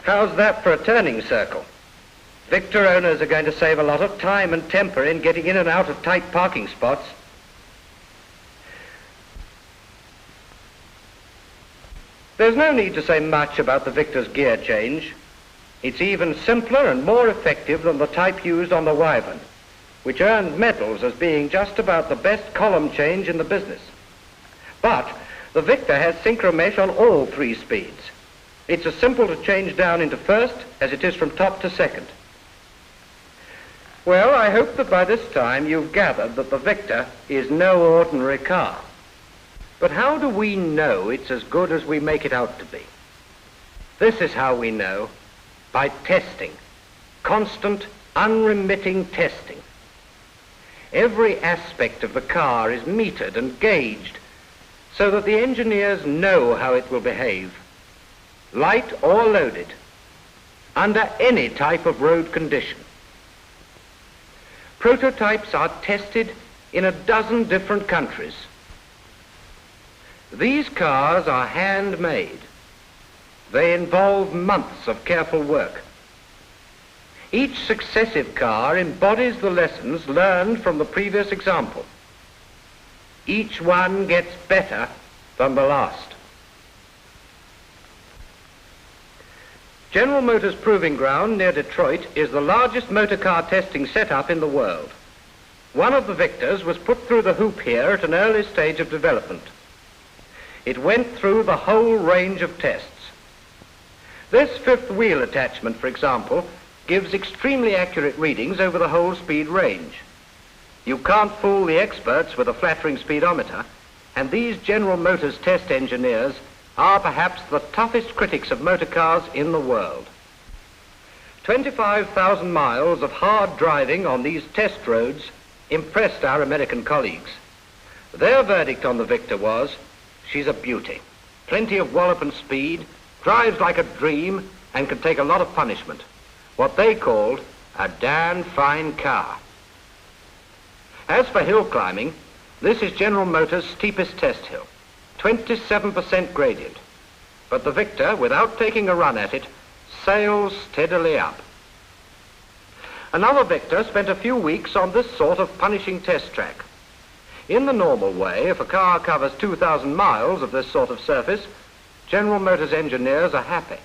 How's that for a turning circle? Victor owners are going to save a lot of time and temper in getting in and out of tight parking spots. There's no need to say much about the Victor's gear change. It's even simpler and more effective than the type used on the Wyvern, which earned medals as being just about the best column change in the business. But the Victor has synchromesh on all 3 speeds. It's as simple to change down into first as it is from top to second. Well, I hope that by this time you've gathered that the Victor is no ordinary car. But how do we know it's as good as we make it out to be? This is how we know: by testing. Constant, unremitting testing. Every aspect of the car is metered and gauged so that the engineers know how it will behave, light or loaded, under any type of road condition. Prototypes are tested in a dozen different countries. These cars are handmade. They involve months of careful work. Each successive car embodies the lessons learned from the previous example. Each one gets better than the last. General Motors Proving Ground near Detroit is the largest motor car testing setup in the world. One of the Victors was put through the hoop here at an early stage of development. It went through the whole range of tests. This 5th wheel attachment, for example, gives extremely accurate readings over the whole speed range. You can't fool the experts with a flattering speedometer, and these General Motors test engineers are perhaps the toughest critics of motor cars in the world. 25,000 miles of hard driving on these test roads impressed our American colleagues. Their verdict on the Victor was, she's a beauty. Plenty of wallop and speed, drives like a dream, and can take a lot of punishment. What they called a damn fine car. As for hill climbing, this is General Motors' steepest test hill, 27% gradient. But the Victor, without taking a run at it, sails steadily up. Another Victor spent a few weeks on this sort of punishing test track. In the normal way, if a car covers 2,000 miles of this sort of surface, General Motors engineers are happy.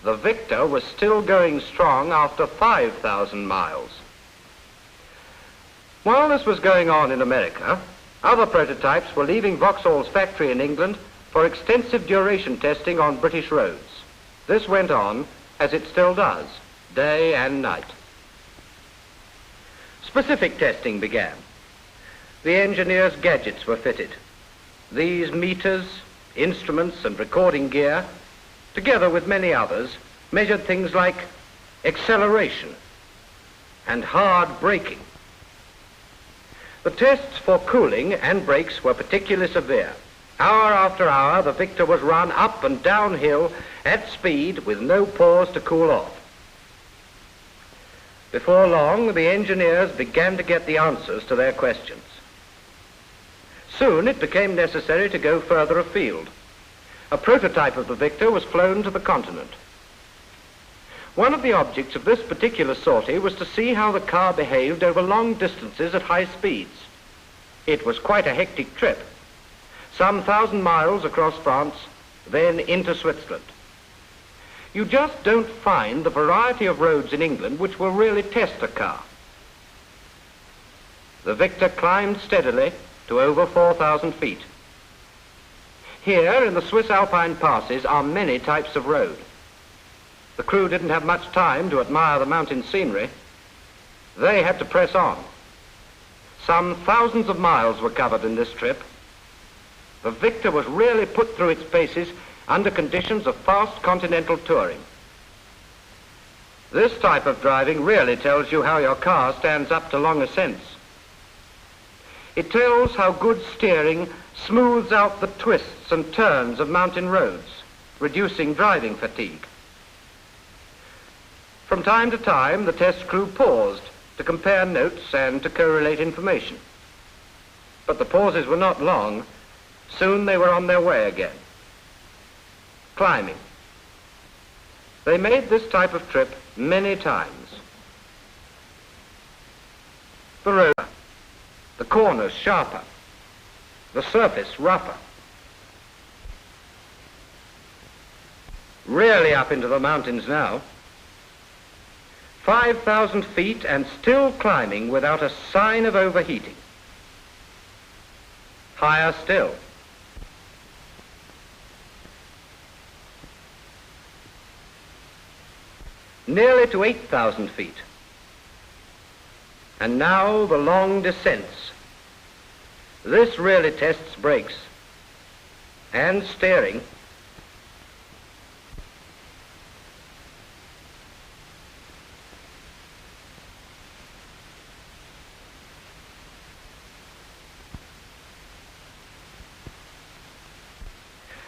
The Victor was still going strong after 5,000 miles. While this was going on in America, other prototypes were leaving Vauxhall's factory in England for extensive duration testing on British roads. This went on, as it still does, day and night. Specific testing began. The engineers' gadgets were fitted. These meters, instruments, and recording gear, together with many others, measured things like acceleration and hard braking. The tests for cooling and brakes were particularly severe. Hour after hour, the Victor was run up and downhill at speed with no pause to cool off. Before long, the engineers began to get the answers to their questions. Soon it became necessary to go further afield. A prototype of the Victor was flown to the continent. One of the objects of this particular sortie was to see how the car behaved over long distances at high speeds. It was quite a hectic trip. Some 1,000 miles across France, then into Switzerland. You just don't find the variety of roads in England which will really test a car. The Victor climbed steadily to over 4,000 feet. Here in the Swiss Alpine passes are many types of road. The crew didn't have much time to admire the mountain scenery. They had to press on. Some thousands of miles were covered in this trip. The Victor was really put through its paces under conditions of fast continental touring. This type of driving really tells you how your car stands up to long ascents. It tells how good steering smooths out the twists and turns of mountain roads, reducing driving fatigue. From time to time, the test crew paused to compare notes and to correlate information. But the pauses were not long. Soon they were on their way again. Climbing. They made this type of trip many times. The road, the corners sharper, the surface rougher. Really up into the mountains now. 5,000 feet and still climbing without a sign of overheating. Higher still. Nearly to 8,000 feet. And now the long descents. This really tests brakes and steering.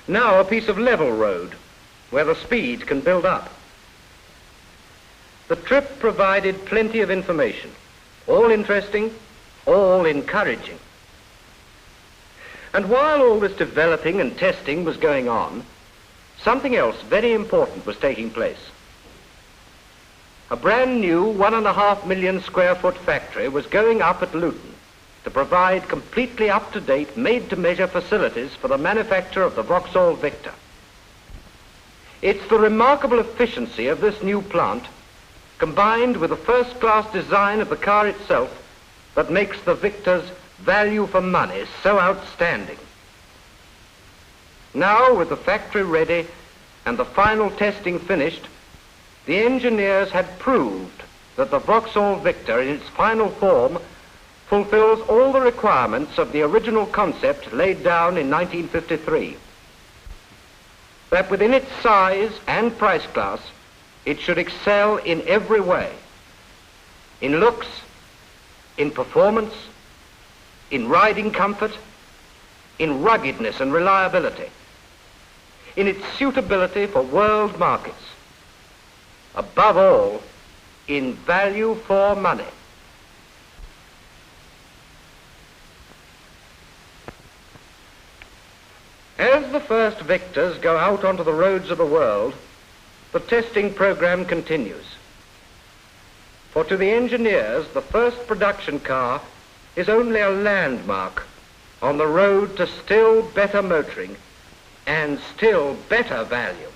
Now a piece of level road where the speed can build up. The trip provided plenty of information, all interesting, all encouraging. And while all this developing and testing was going on, something else very important was taking place. A brand new 1.5 million square foot factory was going up at Luton to provide completely up-to-date, made-to-measure facilities for the manufacture of the Vauxhall Victor. It's the remarkable efficiency of this new plant, combined with the first-class design of the car itself, that makes the Victor's value for money so outstanding. Now, with the factory ready and the final testing finished, the engineers had proved that the Vauxhall Victor in its final form fulfills all the requirements of the original concept laid down in 1953. That within its size and price class, it should excel in every way. In looks, in performance, in riding comfort, in ruggedness and reliability, in its suitability for world markets, above all, in value for money. As the first Victors go out onto the roads of the world, the testing program continues. For to the engineers, the first production car is only a landmark on the road to still better motoring and still better value.